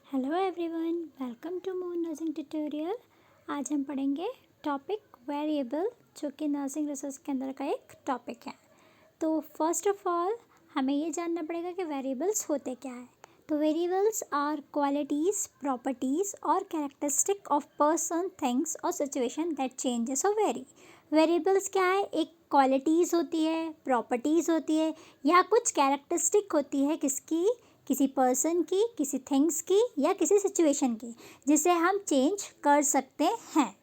Hello everyone, welcome to Moon nursing tutorial. आज हम पढ़ेंगे टॉपिक वेरिएबल, जो कि नर्सिंग रिसर्च के अंदर का एक टॉपिक है। तो फर्स्ट ऑफ ऑल हमें ये जानना पड़ेगा कि वेरिएबल्स होते क्या है। तो वेरिएबल्स आर क्वालिटीज़, प्रॉपर्टीज़ और कैरेक्टरिस्टिक ऑफ पर्सन, थिंग्स और सिचुएशन दैट चेंजेस और वेरी। वेरिएबल्स क्या है? एक क्वालिटीज़ होती है, प्रॉपर्टीज़ होती है या कुछ कैरेक्टरिस्टिक होती है किसकी, किसी पर्सन की, किसी थिंग्स की या किसी सिचुएशन की, जिसे हम चेंज कर सकते हैं।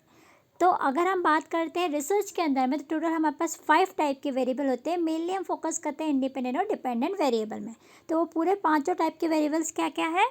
तो अगर हम बात करते हैं रिसर्च के अंदर में, तो टोटल हमारे पास 5 टाइप के वेरिएबल होते हैं। मेनली हम फोकस करते हैं इंडिपेंडेंट और डिपेंडेंट वेरिएबल में। तो वो पूरे 5 टाइप के वेरिएबल्स क्या क्या है?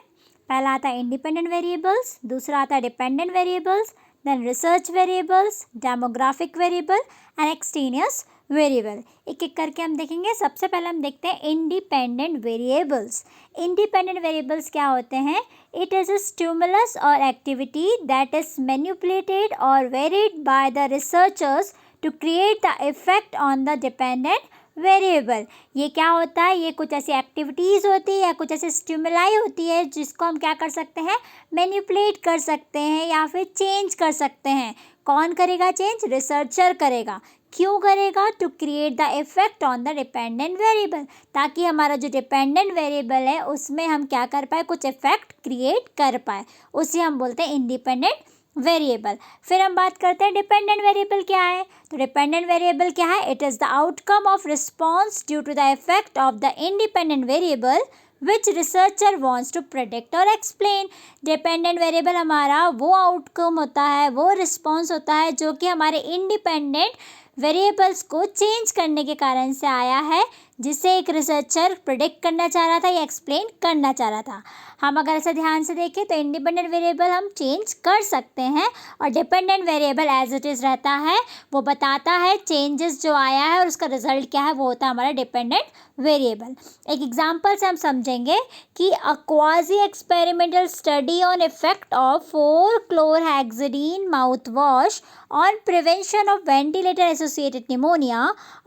पहला आता है इंडिपेंडेंट वेरिएबल्स, दूसरा आता है dependent variables, then research variables, demographic variable and extraneous variable. एक एक करके हम देखेंगे। सबसे पहले हम देखते हैं इंडिपेंडेंट वेरिएबल्स। इंडिपेंडेंट वेरिएबल्स क्या होते हैं? It is a stimulus or activity that is manipulated or varied by the researchers to create the effect on the dependent variable. ये क्या होता है? ये कुछ ऐसी एक्टिविटीज़ होती है या कुछ ऐसी स्टिमुलाई होती है जिसको हम क्या कर सकते हैं? मैनिपुलेट कर सकते हैं या फिर चेंज कर सकते हैं। कौन करेगा चेंज? रिसर्चर करेगा। क्यों करेगा? To create the effect on the dependent variable, ताकि हमारा जो डिपेंडेंट वेरिएबल है उसमें हम क्या कर पाए? कुछ इफेक्ट क्रिएट कर पाए। उसे हम बोलते हैं इंडिपेंडेंट वेरिएबल। फिर हम बात करते हैं डिपेंडेंट वेरिएबल क्या है। तो डिपेंडेंट वेरिएबल क्या है? It is the outcome of response due to the effect of the independent variable which researcher wants to predict or explain. Dependent variable हमारा वो आउटकम होता है, वो रिस्पॉन्स होता है जो कि हमारे इंडिपेंडेंट वेरिएबल्स को चेंज करने के कारण से आया है, जिसे एक रिसर्चर प्रेडिक्ट करना चाह रहा था या एक्सप्लेन करना चाह रहा था। हम अगर ऐसा ध्यान से देखें तो इंडिपेंडेंट वेरिएबल हम चेंज कर सकते हैं और dependent variable as it is रहता है, वो बताता है चेंजेस जो आया है और उसका रिजल्ट क्या है, वो होता है हमारा डिपेंडेंट वेरिएबल। एक एग्जांपल से हम समझेंगे कि a quasi experimental study on effect of 4-chlorhexidine mouthwash on prevention of ventilator associated pneumonia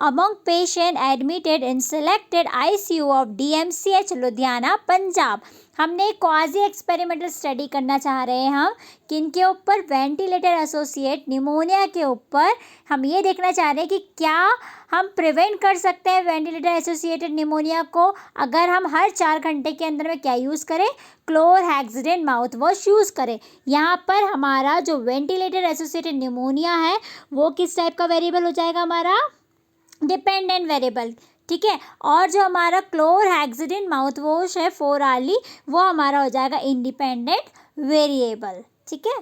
among patient admitted in selected ICU of DMCH Ludhiana Punjab. हमने क्वाजी एक्सपेरिमेंटल स्टडी करना चाह रहे हैं हम किनके ऊपर? वेंटिलेटर एसोसिएट निमोनिया के ऊपर। हम ये देखना चाह रहे हैं कि क्या हम प्रिवेंट कर सकते हैं वेंटिलेटर एसोसिएटेड निमोनिया को, अगर हम हर 4 घंटे के अंदर में क्या यूज़ करें? क्लोरहेक्सिडिन माउथ वॉश यूज़ करें। यहाँ पर हमारा जो वेंटिलेटर एसोसिएटेड निमोनिया है वो किस टाइप का वेरिएबल हो जाएगा? हमारा डिपेंडेंट वेरिएबल, ठीक है। और जो हमारा क्लोरहेक्सिडिन माउथ वॉश है 4-hourly, वो हमारा हो जाएगा इंडिपेंडेंट वेरिएबल, ठीक है।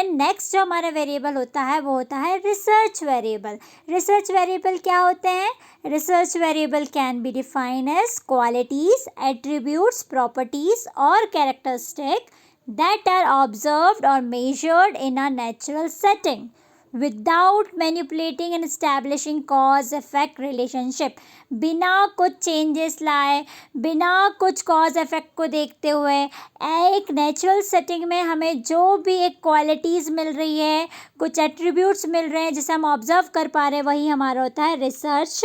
नेक्स्ट जो हमारा वेरिएबल होता है वो होता है रिसर्च वेरिएबल। रिसर्च वेरिएबल क्या होते हैं? Research variable can be define as qualities, attributes, properties और characteristic that are observed or measured in a natural setting without manipulating and establishing cause effect relationship। बिना कुछ चेंजेस लाए, बिना कुछ cause effect को देखते हुए एक नेचुरल सेटिंग में हमें जो भी एक क्वालिटीज़ मिल रही है, कुछ एट्रीब्यूट्स मिल रहे हैं जिसे हम ऑब्जर्व कर पा रहे हैं, वही हमारा होता है रिसर्च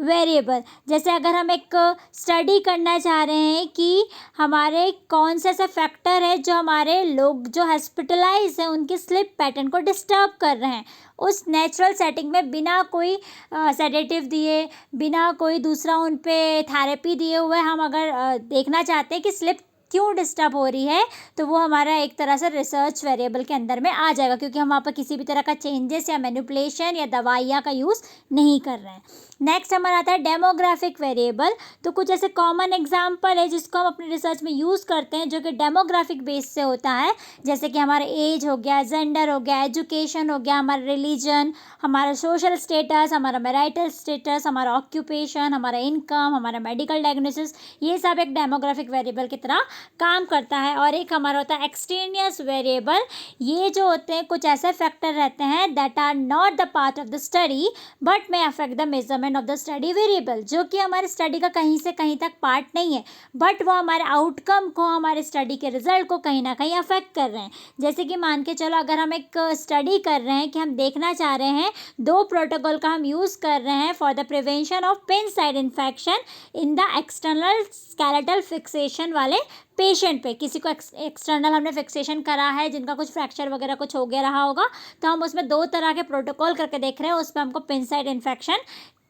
वेरिएबल। जैसे अगर हम एक स्टडी करना चाह रहे हैं कि हमारे कौन से ऐसे फैक्टर है जो हमारे लोग जो हॉस्पिटलाइज हैं उनकी स्लीप पैटर्न को डिस्टर्ब कर रहे हैं, उस नेचुरल सेटिंग में बिना कोई सेडेटिव दिए, बिना कोई दूसरा उन पे थेरेपी दिए हुए हम अगर देखना चाहते हैं कि स्लिप क्यों डिस्टर्ब हो रही है, तो वो हमारा एक तरह से रिसर्च वेरिएबल के अंदर में आ जाएगा, क्योंकि हम वहाँ पर किसी भी तरह का चेंजेस या मैनिपुलेशन या दवाइयाँ का यूज़ नहीं कर रहे हैं। नेक्स्ट हमारा आता है डेमोग्राफिक वेरिएबल। तो कुछ ऐसे कॉमन एग्जाम्पल है जिसको हम अपने रिसर्च में यूज़ करते हैं, जो कि डेमोग्राफिक बेस से होता है। जैसे कि हमारा एज हो गया, जेंडर हो गया, एजुकेशन हो गया, हमारा रिलीजन, हमारा सोशल स्टेटस, हमारा मैरिटल स्टेटस, हमारा ऑक्यूपेशन, हमारा इनकम, हमारा मेडिकल डायग्नोसिस, ये सब एक डेमोग्राफिक वेरिएबल की तरह काम करता है। और एक हमारा होता है एक्सटेनियस वेरिएबल। ये जो होते हैं कुछ ऐसे फैक्टर रहते हैं that are not the part of the study but may affect the measurement of the study variable, जो कि हमारे स्टडी का कहीं से कहीं तक पार्ट नहीं है, बट वो हमारे आउटकम को, हमारे स्टडी के रिजल्ट को कहीं ना कहीं अफेक्ट कर रहे हैं। जैसे कि मान के चलो, अगर हम एक स्टडी कर रहे हैं कि हम देखना चाह रहे हैं 2 प्रोटोकॉल का हम यूज़ कर रहे हैं for the prevention of pin side infection in the external skeletal fixation वाले पेशेंट पे, किसी को एक्सटर्नल हमने फिक्सेशन करा है, जिनका कुछ फ्रैक्चर वगैरह कुछ हो गया रहा होगा, तो हम उसमें 2 तरह के प्रोटोकॉल करके देख रहे हैं, उसमें हमको पिन साइट इन्फेक्शन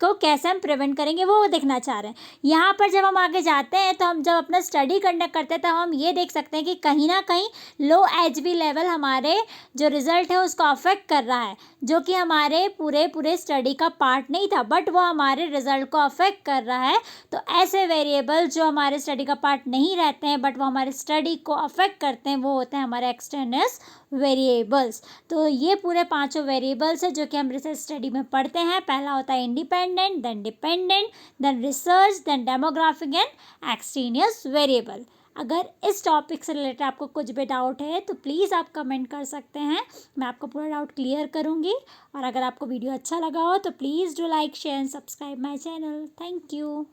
को कैसे हम प्रिवेंट करेंगे वो देखना चाह रहे हैं। यहाँ पर जब हम आगे जाते हैं तो हम जब अपना स्टडी कंडक्ट करते हैं तो हम ये देख सकते हैं कि कहीं ना कहीं लो HB लेवल हमारे जो रिज़ल्ट है उसको अफेक्ट कर रहा है, जो कि हमारे पूरे स्टडी का पार्ट नहीं था, बट वो हमारे रिज़ल्ट को अफेक्ट कर रहा है। तो ऐसे वेरिएबल जो हमारे स्टडी का पार्ट नहीं रहते हैं बट वो हमारे स्टडी को अफेक्ट करते हैं, वो होते हैं हमारे एक्सटर्नस वेरिएबल्स। तो ये पूरे 5 वेरिएबल्स है जो कि हम रिसर्च स्टडी में पढ़ते हैं। पहला होता है independent, then dependent, then research, then demographic and extraneous variable. अगर इस टॉपिक से रिलेटेड आपको कुछ भी डाउट है तो प्लीज़ आप कमेंट कर सकते हैं, मैं आपको पूरा डाउट क्लियर करूँगी। और अगर आपको वीडियो अच्छा लगा हो तो please do like, share and subscribe my channel. Thank you.